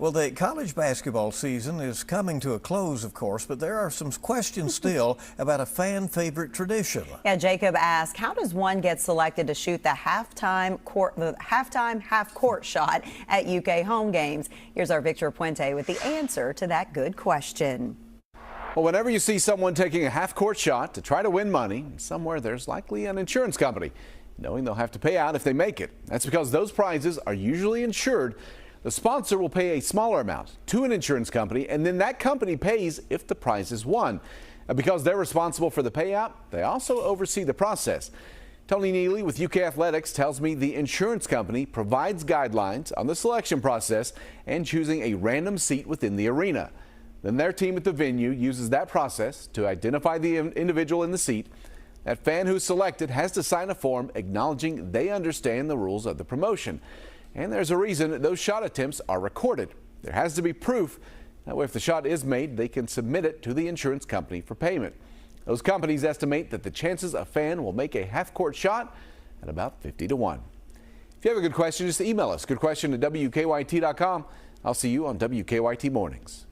Well, the college basketball season is coming to a close, of course, but there are some questions still about a fan favorite tradition. Yeah, Jacob asked, how does one get selected to shoot the halftime half-court shot at UK home games? Here's our Victor Puente with the answer to that good question. Well, whenever you see someone taking a half-court shot to try to win money, somewhere there's likely an insurance company, knowing they'll have to pay out if they make it. That's because those prizes are usually insured. The sponsor will pay a smaller amount to an insurance company, and then that company pays if the prize is won. And because they're responsible for the payout, they also oversee the process. Tony Neely with UK Athletics tells me the insurance company provides guidelines on the selection process and choosing a random seat within the arena. Then their team at the venue uses that process to identify the individual in the seat. That fan who's selected has to sign a form acknowledging they understand the rules of the promotion. And there's a reason those shot attempts are recorded. There has to be proof. That way, if the shot is made, they can submit it to the insurance company for payment. Those companies estimate that the chances a fan will make a half-court shot at about 50 to 1. If you have a good question, just email us. Good question at WKYT.com. I'll see you on WKYT Mornings.